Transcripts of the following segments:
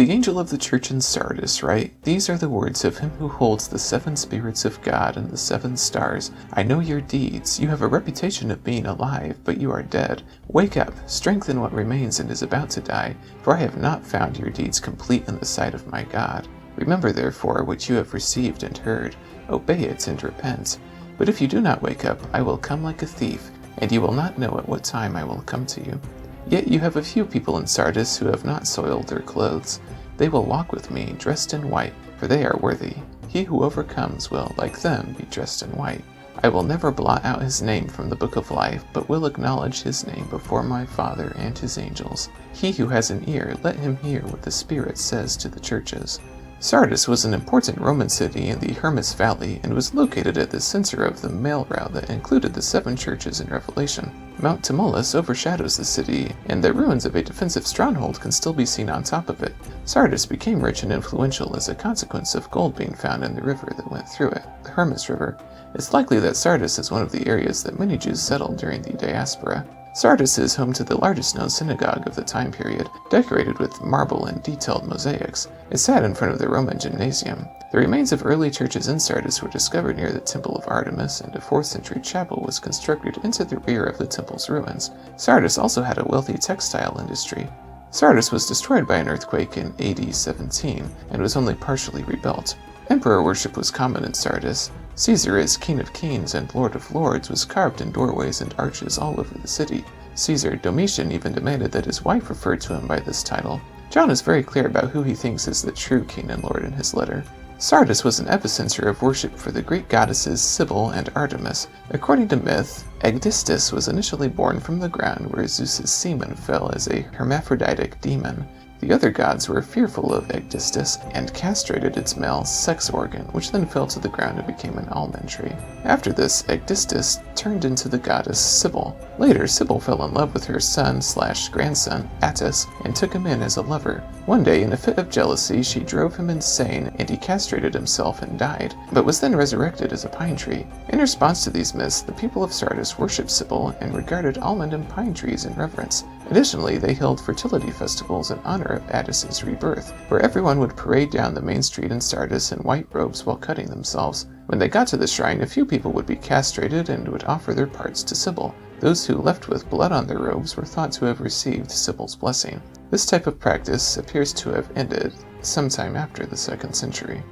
the angel of the church in Sardis write, "These are the words of him who holds the 7 spirits of God and the 7 stars. I know your deeds. You have a reputation of being alive, but you are dead. Wake up, strengthen what remains and is about to die, for I have not found your deeds complete in the sight of my God. Remember therefore what you have received and heard. Obey it and repent. But if you do not wake up, I will come like a thief, and you will not know at what time I will come to you. Yet you have a few people in Sardis who have not soiled their clothes. They will walk with me, dressed in white, for they are worthy. He who overcomes will, like them, be dressed in white. I will never blot out his name from the book of life, but will acknowledge his name before my Father and his angels. He who has an ear, let him hear what the Spirit says to the churches." Sardis was an important Roman city in the Hermus Valley and was located at the center of the mail route that included the 7 churches in Revelation. Mount Tmolus overshadows the city, and the ruins of a defensive stronghold can still be seen on top of it. Sardis became rich and influential as a consequence of gold being found in the river that went through it, the Hermus River. It's likely that Sardis is one of the areas that many Jews settled during the diaspora. Sardis is home to the largest known synagogue of the time period, decorated with marble and detailed mosaics. It sat in front of the Roman Gymnasium. The remains of early churches in Sardis were discovered near the Temple of Artemis, and a 4th century chapel was constructed into the rear of the temple's ruins. Sardis also had a wealthy textile industry. Sardis was destroyed by an earthquake in AD 17 and was only partially rebuilt. Emperor worship was common in Sardis. Caesar, as King of Kings and Lord of Lords, was carved in doorways and arches all over the city. Caesar, Domitian, even demanded that his wife refer to him by this title. John is very clear about who he thinks is the true King and Lord in his letter. Sardis was an epicenter of worship for the Greek goddesses Cybele and Artemis. According to myth, Aegisthus was initially born from the ground where Zeus's semen fell as a hermaphroditic demon. The other gods were fearful of Aegisthus and castrated its male sex organ, which then fell to the ground and became an almond tree. After this, Aegisthus turned into the goddess Cybele. Later, Cybele fell in love with her son/grandson, Attis, and took him in as a lover. One day, in a fit of jealousy, she drove him insane, and he castrated himself and died, but was then resurrected as a pine tree. In response to these myths, the people of Sardis worshipped Cybele and regarded almond and pine trees in reverence. Additionally, they held fertility festivals in honor of Attis's rebirth, where everyone would parade down the main street in Sardis in white robes while cutting themselves. When they got to the shrine, a few people would be castrated and would offer their parts to Cybele. Those who left with blood on their robes were thought to have received Cybele's blessing. This type of practice appears to have ended sometime after the 2nd century.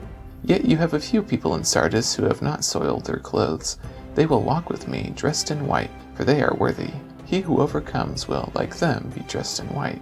Yet you have a few people in Sardis who have not soiled their clothes. They will walk with me, dressed in white, for they are worthy. He who overcomes will, like them, be dressed in white.